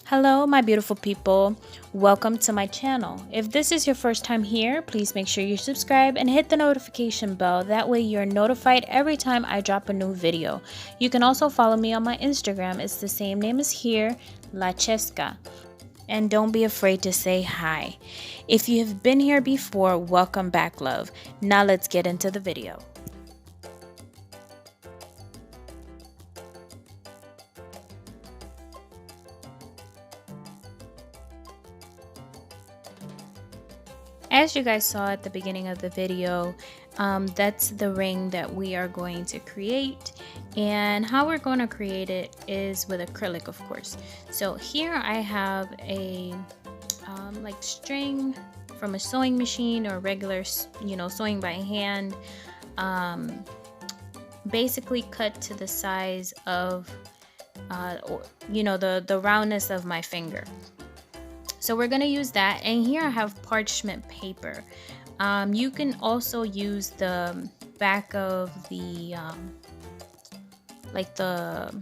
Hello, my beautiful people. Welcome to my channel. If this is your first time here, please make sure you subscribe and hit the notification bell. That way you're notified every time I drop a new video. You can also follow me on my Instagram. It's the same name as here, La Chesca. And don't be afraid to say hi. If you have been here before, welcome back, love. Now let's get into the video. As you guys saw at the beginning of the video, that's the ring that we are going to create, and how we're going to create it is with acrylic, of course. So here I have a like string from a sewing machine or regular, sewing by hand, basically cut to the size of the roundness of my finger. So we're going to use that, and here I have parchment paper. You can also use the back of the like the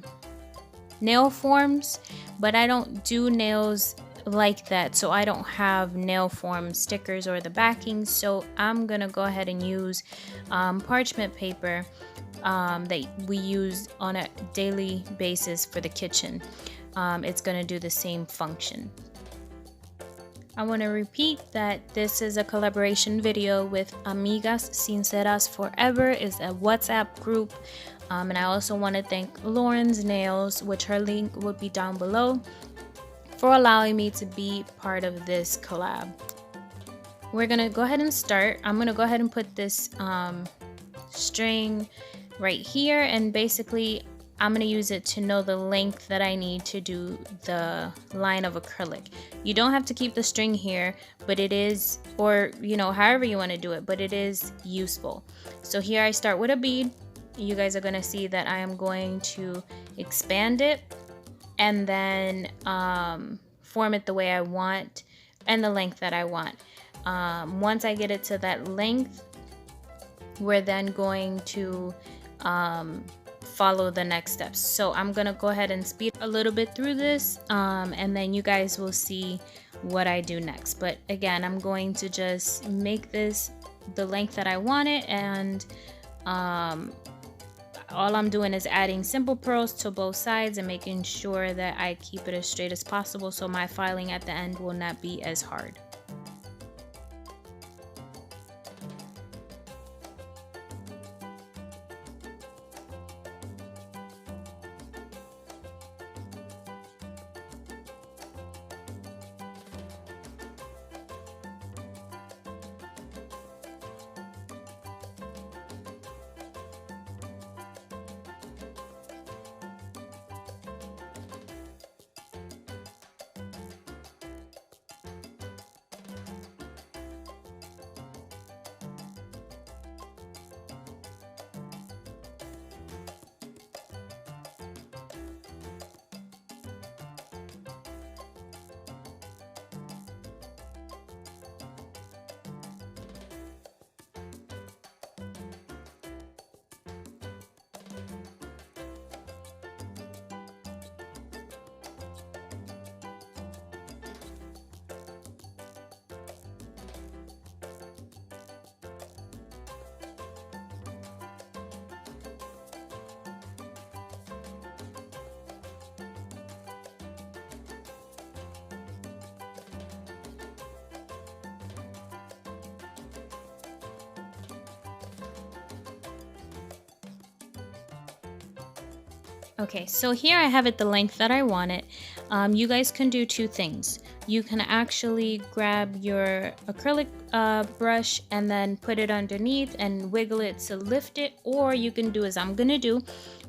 nail forms, but I don't do nails like that, so I don't have nail form stickers or the backing. So I'm gonna go ahead and use parchment paper that we use on a daily basis for the kitchen. It's gonna do the same function. I want to repeat that this is a collaboration video with Amigas Sinceras Forever. Is a WhatsApp group, and I also want to thank Loren's Nails, which her link would be down below, for allowing me to be part of this collab. We're gonna go ahead and start. I'm gonna go ahead and put this string right here, and basically I'm going to use it to know the length that I need to do the line of acrylic. You don't have to keep the string here, but it is, or however you want to do it, but it is useful. So here I start with a bead. You guys are going to see that I am going to expand it and then form it the way I want and the length that I want. Once I get it to that length, we're then going to follow the next steps. So I'm gonna go ahead and speed a little bit through this, and then you guys will see what I do next. But again, I'm going to just make this the length that I want it, and all I'm doing is adding simple pearls to both sides and making sure that I keep it as straight as possible so my filing at the end will not be as hard. Okay, so here I have it the length that I want it. You guys can do two things. You can actually grab your acrylic brush and then put it underneath and wiggle it to lift it, or you can do as I'm gonna do,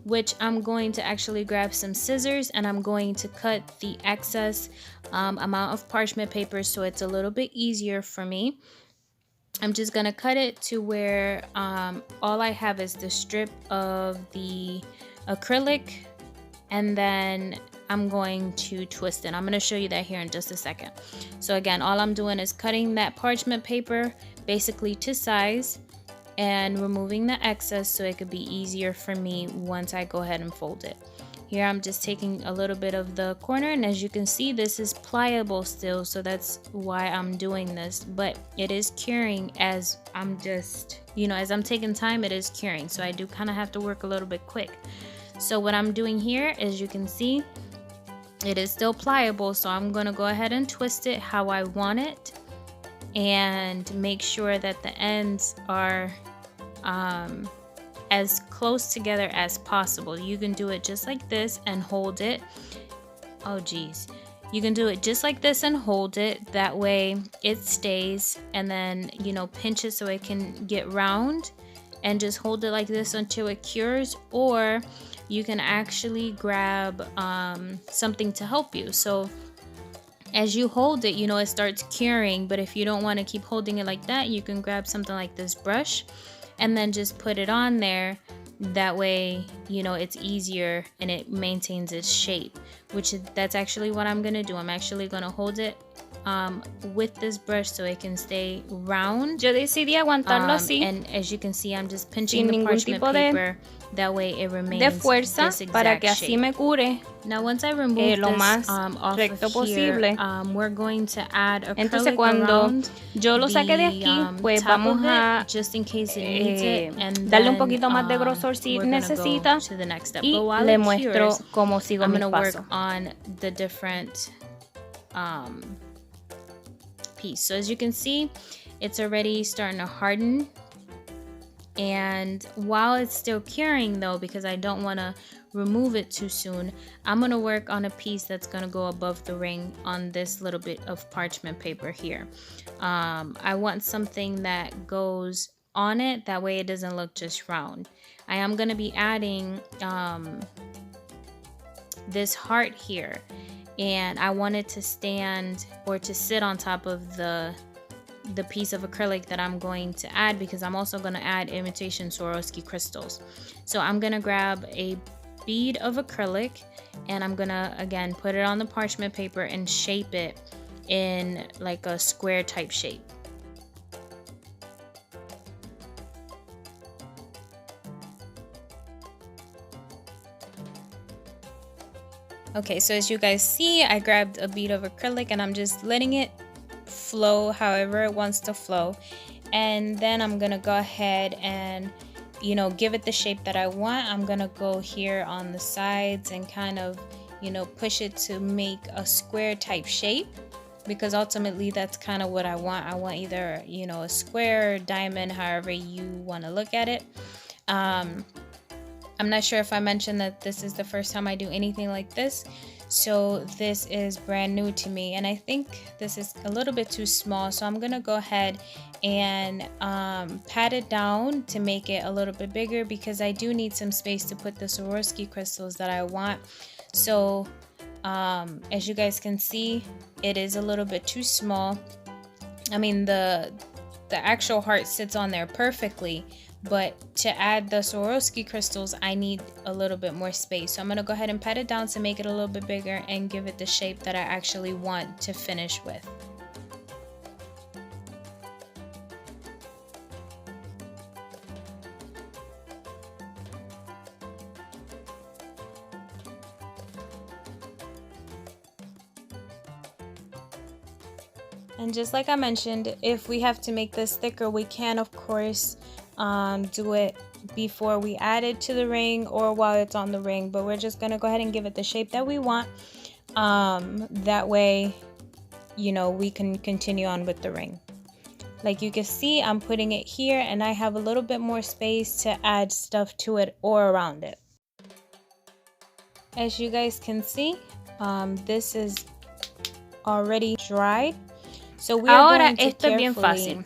which I'm going to actually grab some scissors and I'm going to cut the excess amount of parchment paper so it's a little bit easier for me. I'm just gonna cut it to where all I have is the strip of the acrylic, and then I'm going to twist it. I'm going to show you that here in just a second. So again, all I'm doing is cutting that parchment paper basically to size and removing the excess so it could be easier for me once I go ahead and fold it. Here I'm just taking a little bit of the corner, and as you can see, this is pliable still, so that's why I'm doing this, but it is curing as I'm just, you know, as I'm taking time, it is curing, so I do kind of have to work a little bit quick. So what I'm doing here, as you can see, it is still pliable, so I'm going to go ahead and twist it how I want it and make sure that the ends are as close together as possible. You can do it just like this and hold it. Oh geez. You can do it just like this and hold it. That way it stays, and then, you know, pinch it so it can get round and just hold it like this until it cures. Or you can actually grab something to help you. So as you hold it, you know, it starts curing, but if you don't want to keep holding it like that, you can grab something like this brush and then just put it on there. That way, you know, it's easier and it maintains its shape, that's actually what I'm gonna do. I'm actually gonna hold it with this brush so it can stay round. Yo decidí aguantarlo así. And as you can see, I'm just pinching the parchment paper. That way it remains de fuerza para que así me cure. Now once I remove lo this más off recto of posible. here, we're going to add acrylic Entonces cuando around yo lo saque de aquí, pues vamos a just in case it needs it, and darle un then, poquito más de grosor si we're gonna necesita, go to the next step. y But while le it muestro cures, cómo sigo I'm mis gonna work pasos. on the different piece. So as you can see, it's already starting to harden. And while it's still curing though, because I don't want to remove it too soon, I'm going to work on a piece that's going to go above the ring on this little bit of parchment paper here. I want something that goes on it, that way it doesn't look just round. I am going to be adding this heart here, and I want it to stand or to sit on top of the piece of acrylic that I'm going to add, because I'm also going to add imitation Swarovski crystals. So I'm going to grab a bead of acrylic, and I'm going to again put it on the parchment paper and shape it in like a square type shape. Okay, so as you guys see, I grabbed a bead of acrylic and I'm just letting it flow however it wants to flow, and then I'm gonna go ahead and, you know, give it the shape that I want. I'm gonna go here on the sides and kind of, you know, push it to make a square type shape, because ultimately that's kind of what I want. I want either, you know, a square or diamond, however you want to look at it. I'm not sure if I mentioned that this is the first time I do anything like this, so this is brand new to me, and I think this is a little bit too small, so I'm gonna go ahead and pat it down to make it a little bit bigger, because I do need some space to put the Swarovski crystals that I want. So as you guys can see, it is a little bit too small. I mean, the actual heart sits on there perfectly, but to add the Swarovski crystals, I need a little bit more space. So I'm going to go ahead and pat it down to make it a little bit bigger and give it the shape that I actually want to finish with. And just like I mentioned, if we have to make this thicker, we can of course do it before we add it to the ring or while it's on the ring, but we're just gonna go ahead and give it the shape that we want. That way, you know, we can continue on with the ring. Like you can see, I'm putting it here and I have a little bit more space to add stuff to it or around it. As you guys can see, this is already dried. So ahora esto es bien fácil.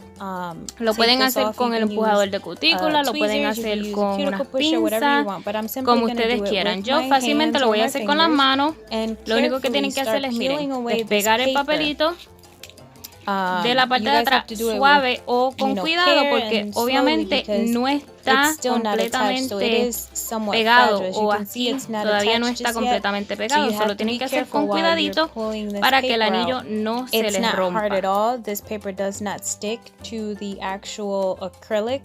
Lo pueden hacer con el empujador de cutícula, lo pueden hacer con unas pinzas, como ustedes quieran. Yo fácilmente lo voy a hacer con las manos. Lo único que tienen que hacer es, miren, despegar el papelito de la parte de atrás suave o con cuidado, porque obviamente no está completamente pegado, o aquí todavía no está completamente pegado, solo tienen que hacer con cuidadito para que el anillo no se les rompa. This paper does not stick to the actual acrylic.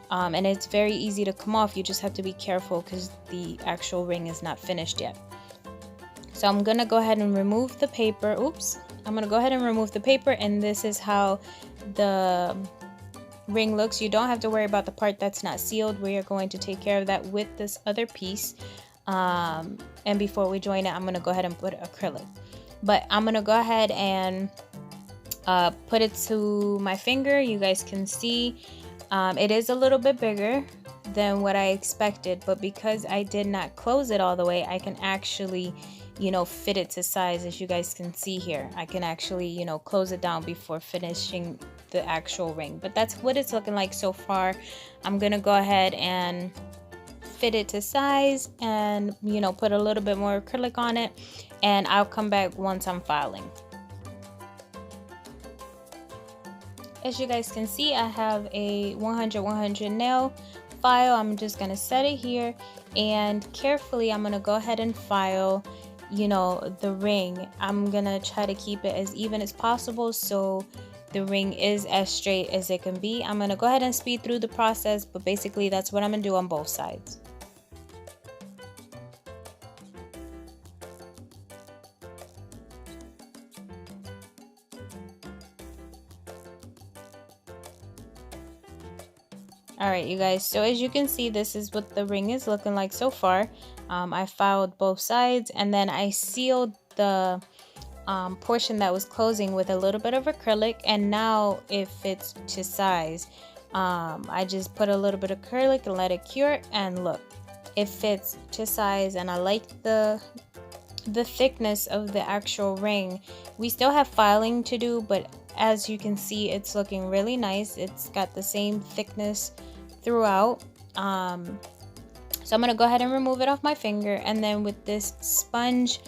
and it's very easy to come off. You just have to be careful because the actual ring is not finished yet. So I'm gonna go ahead and remove the paper. Oops. I'm gonna go ahead and remove the paper, and this is how the ring looks. You don't have to worry about the part that's not sealed. We are going to take care of that with this other piece. And before we join it, I'm gonna go ahead and put acrylic. But I'm gonna go ahead and put it to my finger. You guys can see it is a little bit bigger than what I expected, but because I did not close it all the way, I can actually, you know, fit it to size. As you guys can see here, I can actually, you know, close it down before finishing the actual ring. But that's what it's looking like so far. I'm gonna go ahead and fit it to size and, you know, put a little bit more acrylic on it, and I'll come back once I'm filing. As you guys can see, I have a 100-100 nail file. I'm just gonna set it here, and carefully I'm gonna go ahead and file, you know, the ring. I'm gonna try to keep it as even as possible so the ring is as straight as it can be. I'm gonna go ahead and speed through the process, but basically that's what I'm gonna do on both sides. Alright, you guys, so as you can see, this is what the ring is looking like so far. I filed both sides, and then I sealed the portion that was closing with a little bit of acrylic, and now it fits to size. I just put a little bit of acrylic and let it cure, and look, it fits to size, and I like the thickness of the actual ring. We still have filing to do, but as you can see, it's looking really nice. It's got the same thickness throughout. So I'm gonna go ahead and remove it off my finger, and then with this sponge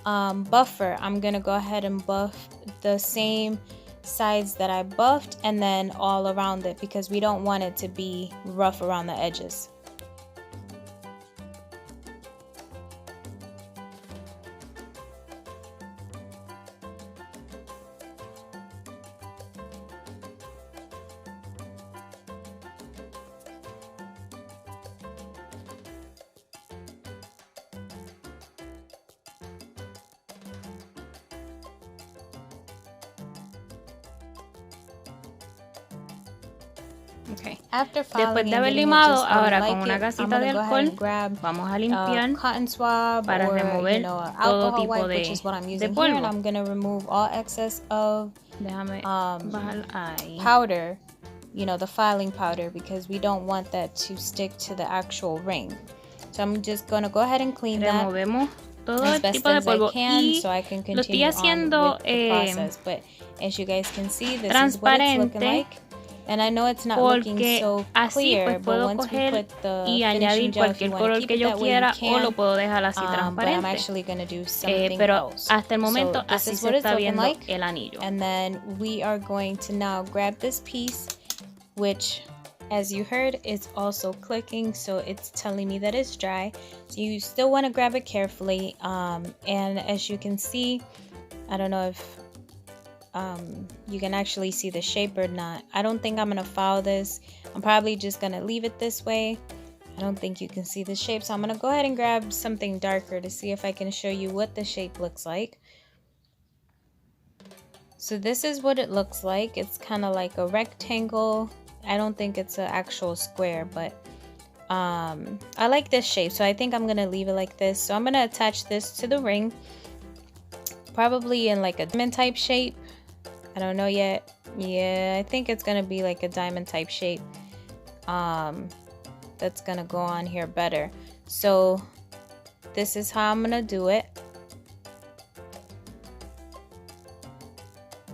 buffer, I'm gonna go ahead and buff the same sides that I buffed, and then all around it, because we don't want it to be rough around the edges. Okay. Después de haber limado, ahora con una gasita de alcohol vamos a limpiar para remover todo tipo de polvo. I'm going to remove all excess of bajar ahí. powder, you know, the filing powder, because we don't want that to stick to the actual ring. So I'm just going to go ahead and clean Removemos todo el tipo de polvo y so I can lo estoy haciendo but as you guys can see, this is what it's looking like. And I know it's not looking so clear, pues puedo but once we coger put the y añadir cualquier color que yo quiera, o lo puedo dejar así but I'm transparente. actually going to do something Pero else. hasta el momento So this así is se what it's está looking viendo like. el anillo. And then we are going to now grab this piece, which, as you heard, is also clicking, so it's telling me that it's dry. So you still want to grab it carefully, and as you can see, I don't know if you can actually see the shape or not. I don't think I'm gonna file this. I'm probably just gonna leave it this way. I don't think you can see the shape, so I'm gonna go ahead and grab something darker to see if I can show you what the shape looks like. So this is what it looks like. It's kind of like a rectangle. I don't think it's an actual square, but I like this shape, so I think I'm gonna leave it like this. So I'm gonna attach this to the ring, probably in like a diamond type shape. I don't know yet. Yeah, I think it's gonna be like a diamond type shape. That's gonna go on here better. So this is how I'm gonna do it.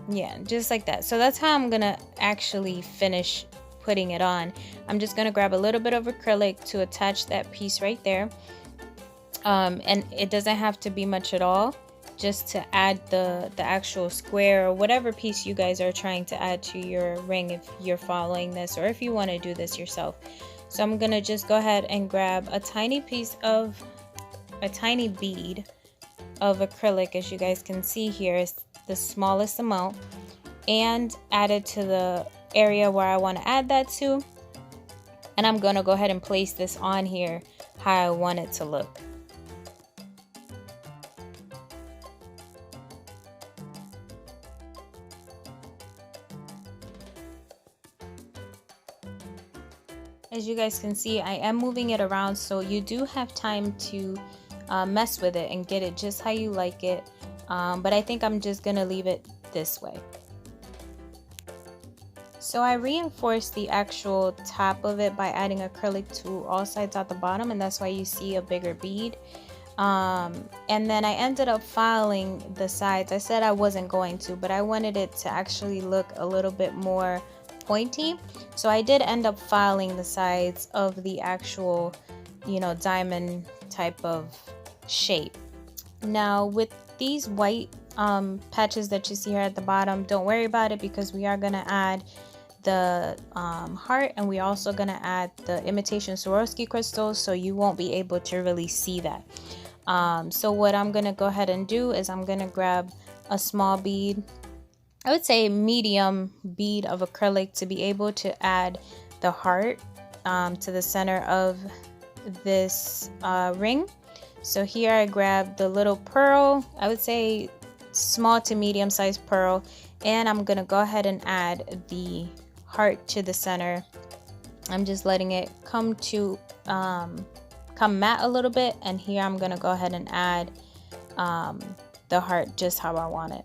Yeah, just like that. So that's how I'm gonna actually finish putting it on. I'm just gonna grab a little bit of acrylic to attach that piece right there. And it doesn't have to be much at all, just to add the actual square or whatever piece you guys are trying to add to your ring, if you're following this or if you want to do this yourself. So I'm gonna just go ahead and grab a tiny bead of acrylic. As you guys can see here, is the smallest amount, and add it to the area where I want to add that to. And I'm gonna go ahead and place this on here how I want it to look. As you guys can see, I am moving it around, so you do have time to mess with it and get it just how you like it. But I think I'm just gonna leave it this way. So I reinforced the actual top of it by adding acrylic to all sides at the bottom, and that's why you see a bigger bead. And then I ended up filing the sides. I said I wasn't going to, but I wanted it to actually look a little bit more pointy. So I did end up filing the sides of the actual, you know, diamond type of shape. Now with these white patches that you see here at the bottom, don't worry about it because we are going to add the heart, and we're also going to add the imitation Swarovski crystals, so you won't be able to really see that. So what I'm going to go ahead and do is I'm going to grab a small bead, I would say medium bead of acrylic, to be able to add the heart to the center of this ring. So here I grabbed the little pearl, I would say small to medium sized pearl, and I'm gonna go ahead and add the heart to the center. I'm just letting it come matte a little bit, and here I'm gonna go ahead and add the heart just how I want it.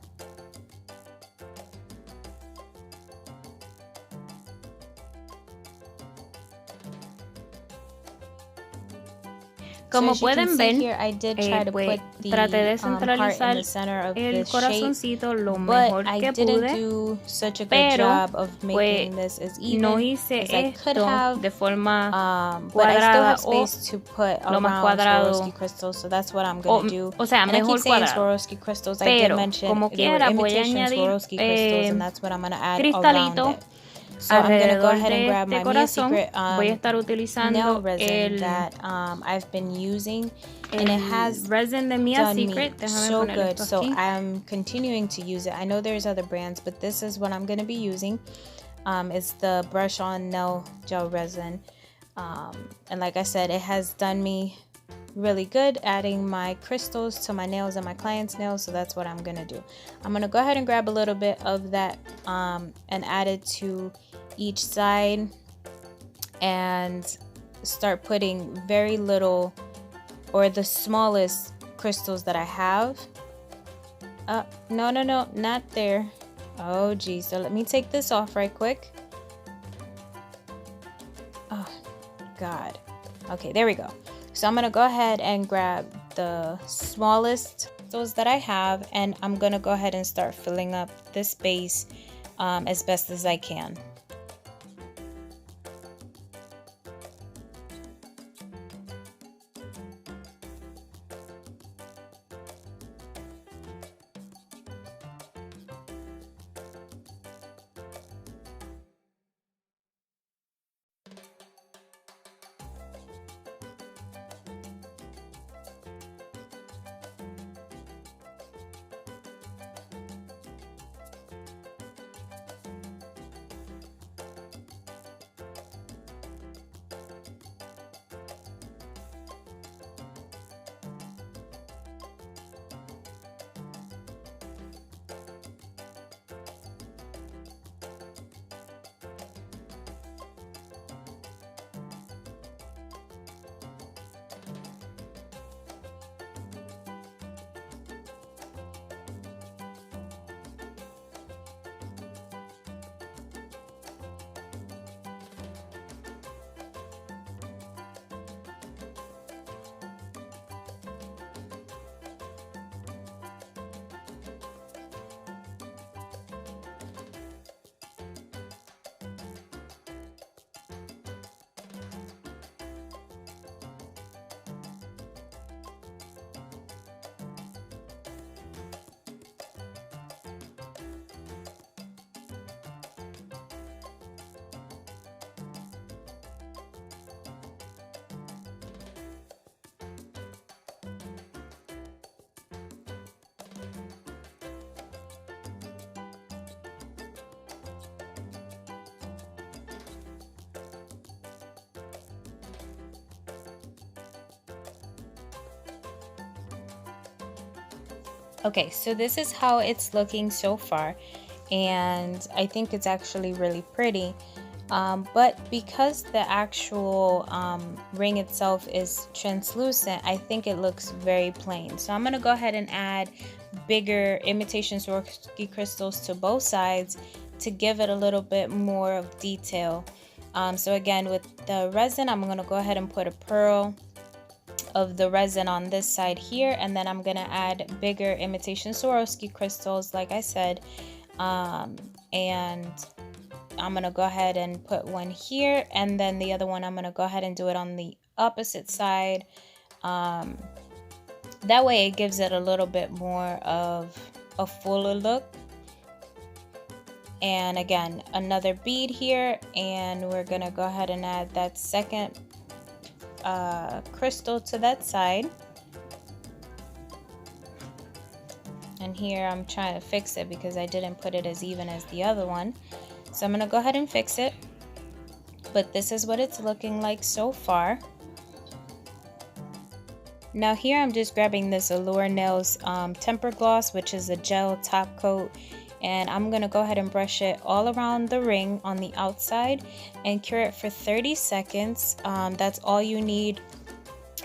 Como pueden ver, pues traté de centralizar el corazoncito lo mejor que pude, pero pues no hice esto de forma cuadrada o lo más cuadrado, o sea, mejor cuadrado, pero como quiera voy a añadir cristalitos. So I'm gonna go ahead and grab my corazón. Voy a estar utilizando el that I've been using, and it has resin de Mia Secret. So good. So I'm continuing to use it. I know there's other brands, but this is what I'm gonna be using. It's the brush on nail gel resin, and like I said, it has done me really good adding my crystals to my nails and my clients' nails. So that's what I'm gonna do. I'm gonna go ahead and grab a little bit of that and add it to each side and start putting very little, or the smallest crystals that I have. No, not there. Oh geez, so let me take this off right quick. Oh god. Okay, there we go. So I'm gonna go ahead and grab the smallest crystals that I have, and I'm gonna go ahead and start filling up this space as best as I can. Okay, so this is how it's looking so far, and I think it's actually really pretty. But because the actual ring itself is translucent, I think it looks very plain. So I'm going to go ahead and add bigger imitation Swarovski crystals to both sides to give it a little bit more of detail. So again, with the resin, I'm going to go ahead and put a pearl of the resin on this side here, and then I'm going to add bigger imitation Swarovski crystals, like I said, and I'm going to go ahead and put one here, and then the other one I'm going to go ahead and do it on the opposite side. That way it gives it a little bit more of a fuller look. And again, another bead here, and we're going to go ahead and add that second crystal to that side. And here I'm trying to fix it because I didn't put it as even as the other one. So I'm going to go ahead and fix it. But this is what it's looking like so far. Now here I'm just grabbing this Allure Nails Temper Gloss, which is a gel top coat. And I'm going to go ahead and brush it all around the ring on the outside and cure it for 30 seconds. That's all you need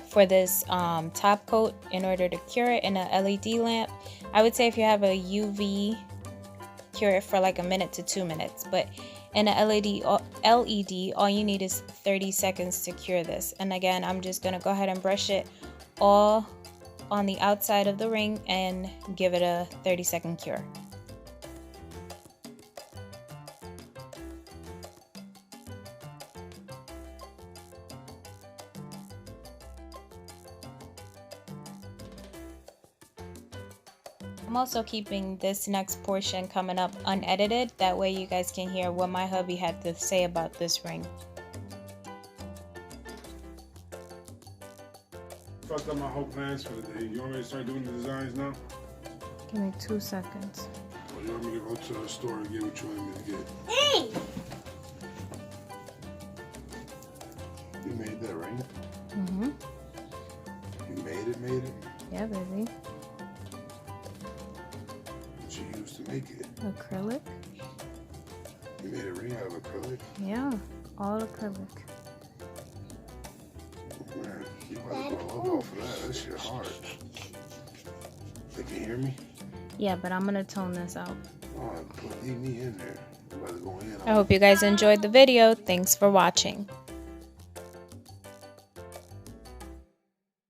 for this top coat in order to cure it in a LED lamp. I would say if you have a UV, cure it for like a minute to 2 minutes, but in a LED, all you need is 30 seconds to cure this. And again, I'm just going to go ahead and brush it all on the outside of the ring and give it a 30-second cure. I'm also keeping this next portion coming up unedited. That way you guys can hear what my hubby had to say about this ring. Fucked up my whole plans for the day. You want me to start doing the designs now? Give me 2 seconds. Or you want me to go to the store and get what you want me to get? Hey! You made that ring? Mm-hmm. You made it? Yeah, baby. What you used to make it? Acrylic. You made a ring out of acrylic? Yeah, all acrylic. Man, you about to go off of that. That shit hard. They can hear me? Yeah, but I'm gonna tone this out. Oh, leave me in there. I'm about to go in. I hope you guys enjoyed the video. Thanks for watching.